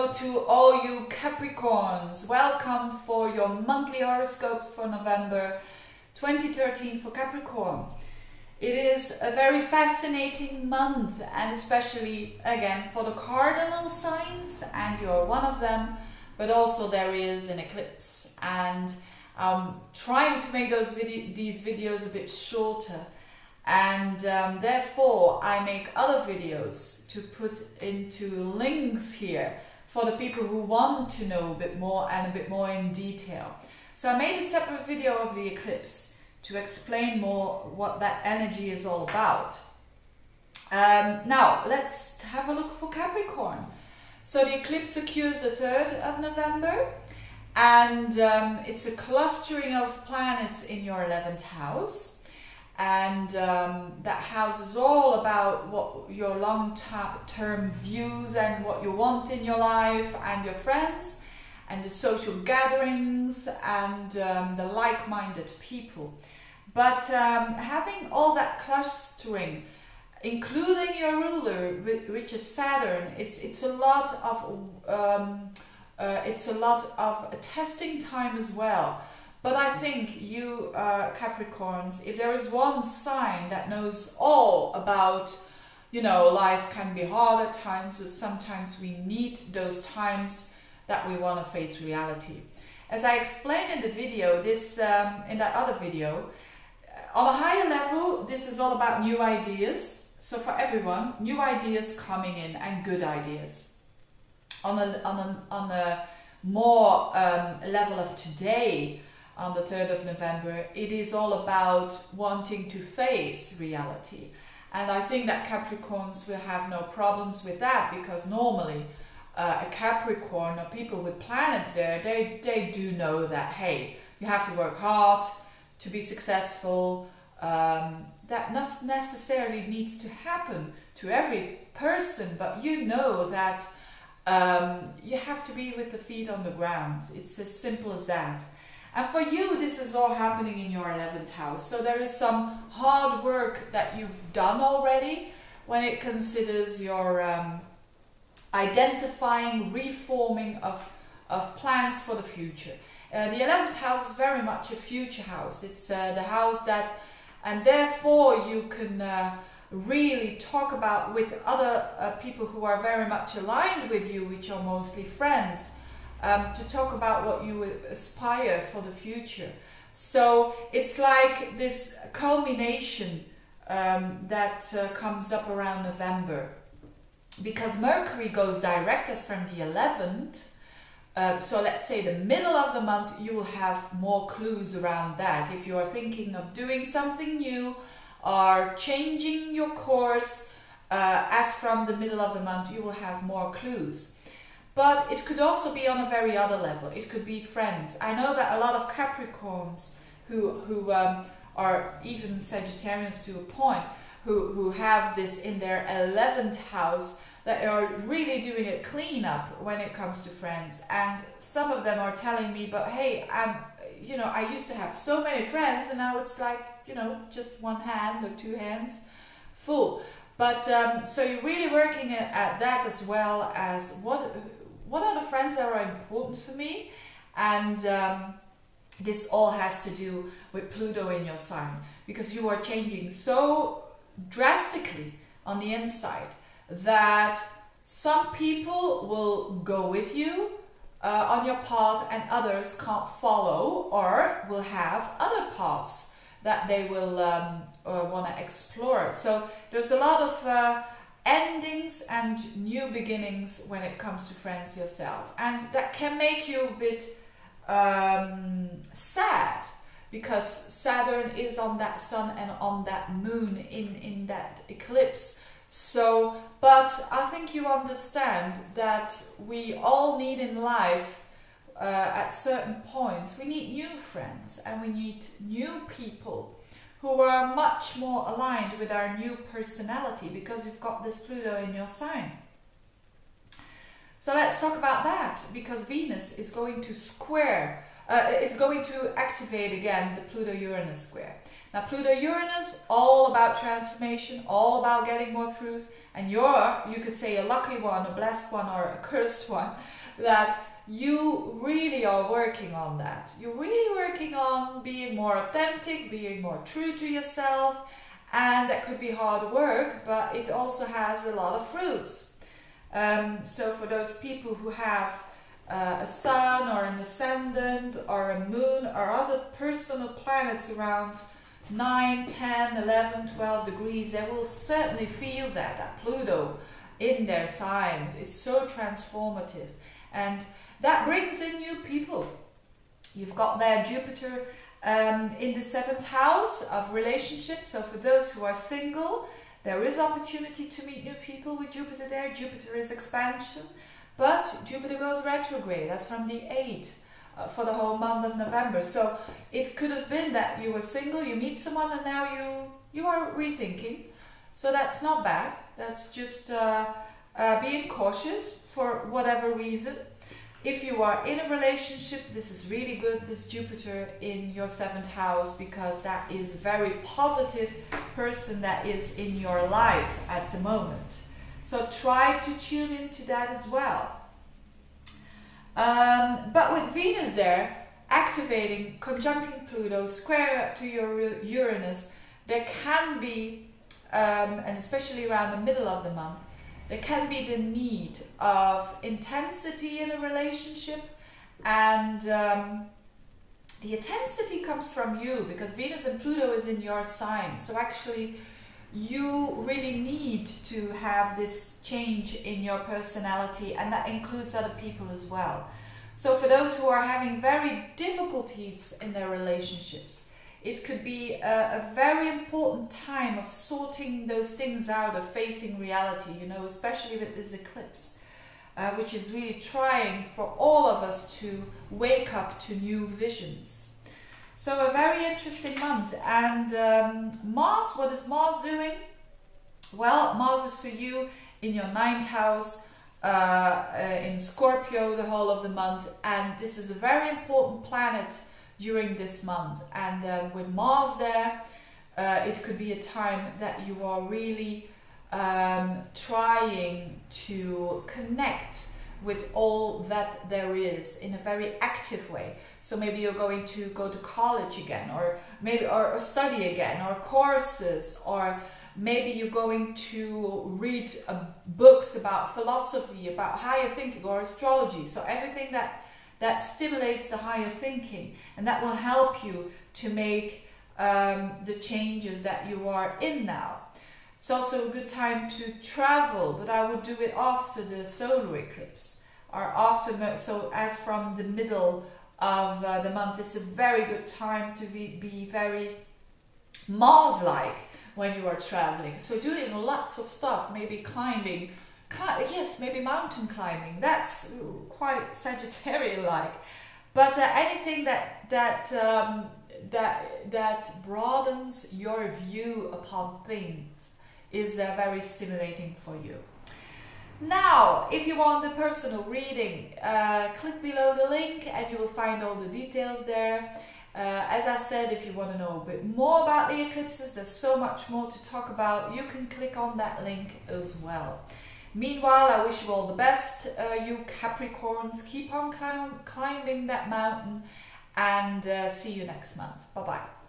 hello to all you Capricorns. Welcome for your monthly horoscopes for November 2013 for Capricorn. It is a very fascinating month, and especially again for the cardinal signs, and you're one of them, but also there is an eclipse, and I'm trying to make these videos a bit shorter, and therefore I make other videos to put into links here for the people who want to know a bit more and a bit more in detail. So I made a separate video of the eclipse to explain more what that energy is all about. Now let's have a look for Capricorn. So the eclipse occurs the 3rd of November, and it's a clustering of planets in your 11th house. And that house is all about what your long-term views and what you want in your life and your friends and the social gatherings and the like-minded people. But having all that clustering, including your ruler, which is Saturn, it's a lot of testing time as well. But I think you Capricorns, if there is one sign that knows all about, you know, life can be hard at times, but sometimes we need those times that we want to face reality. As I explained in the video, in that other video, on a higher level, this is all about new ideas. So for everyone, new ideas coming in and good ideas. On a more level of today, on the 3rd of November, it is all about wanting to face reality. And I think that Capricorns will have no problems with that, because normally a Capricorn or people with planets there, they do know that, hey, you have to work hard to be successful. That not necessarily needs to happen to every person, but you know that you have to be with the feet on the ground. It's as simple as that. And for you, this is all happening in your 11th house. So there is some hard work that you've done already when it considers your identifying, reforming of plans for the future. The 11th house is very much a future house. It's the house that, and therefore you can really talk about with other people who are very much aligned with you, which are mostly friends. To talk about what you aspire for the future. So it's like this culmination that comes up around November, because Mercury goes direct as from the 11th. So let's say the middle of the month, you will have more clues around that. If you are thinking of doing something new or changing your course, as from the middle of the month, you will have more clues. But it could also be on a very other level. It could be friends. I know that a lot of Capricorns who are even Sagittarians to a point, who have this in their 11th house, that are really doing a cleanup when it comes to friends. And some of them are telling me, but hey, I used to have so many friends, and now it's like, just one hand or two hands full. But so you're really working at that, as well as what are the friends that are important for me. And this all has to do with Pluto in your sign, because you are changing so drastically on the inside that some people will go with you on your path, and others can't follow, or will have other paths that they will want to explore. So there's a lot of endings and new beginnings when it comes to friends yourself, and that can make you a bit sad, because Saturn is on that sun and on that moon in that eclipse. So, but I think you understand that we all need in life, at certain points, we need new friends, and we need new people who are much more aligned with our new personality, because you've got this Pluto in your sign. So let's talk about that, because Venus is going to activate again the Pluto-Uranus square. Now Pluto-Uranus, all about transformation, all about getting more truth, and you could say a lucky one, a blessed one, or a cursed one, that you really are working on that. You're really working on being more authentic, being more true to yourself, and that could be hard work, but it also has a lot of fruits. So for those people who have a sun or an ascendant or a moon or other personal planets around 9, 10, 11, 12 degrees, they will certainly feel that Pluto in their signs. It's so transformative, and that brings in new people. You've got there Jupiter in the 7th house of relationships. So for those who are single, there is opportunity to meet new people with Jupiter there. Jupiter is expansion, but Jupiter goes retrograde. That's from the 8th for the whole month of November. So it could have been that you were single, you meet someone, and now you are rethinking. So that's not bad. That's just being cautious for whatever reason. If you are in a relationship, this is really good, this Jupiter in your 7th house, because that is a very positive person that is in your life at the moment. So try to tune into that as well. But with Venus there, activating, conjuncting Pluto, squaring up to your Uranus, there can be, and especially around the middle of the month, there can be the need of intensity in a relationship, and the intensity comes from you, because Venus and Pluto is in your sign. So actually you really need to have this change in your personality, and that includes other people as well. So for those who are having very difficulties in their relationships, it could be a very important time of sorting those things out, of facing reality, you know, especially with this eclipse, which is really trying for all of us to wake up to new visions. So a very interesting month. And Mars, what is Mars doing? Well, Mars is for you in your 9th house, in Scorpio the whole of the month, and this is a very important planet during this month. And with Mars there, it could be a time that you are really trying to connect with all that there is in a very active way. So maybe you're going to go to college again, or maybe or study again, or courses, or maybe you're going to read books about philosophy, about higher thinking, or astrology. So everything that stimulates the higher thinking, and that will help you to make the changes that you are in now. It's also a good time to travel, but I would do it after the solar eclipse, or after, so as from the middle of the month. It's a very good time to be very Mars-like when you are traveling. So doing lots of stuff, maybe climbing, yes, maybe mountain climbing. That's quite Sagittarian-like. But anything that broadens your view upon things is very stimulating for you. Now, if you want a personal reading, click below the link and you will find all the details there. As I said, if you want to know a bit more about the eclipses, there's so much more to talk about, you can click on that link as well. Meanwhile, I wish you all the best, you Capricorns. Keep on climbing that mountain, and see you next month. Bye-bye.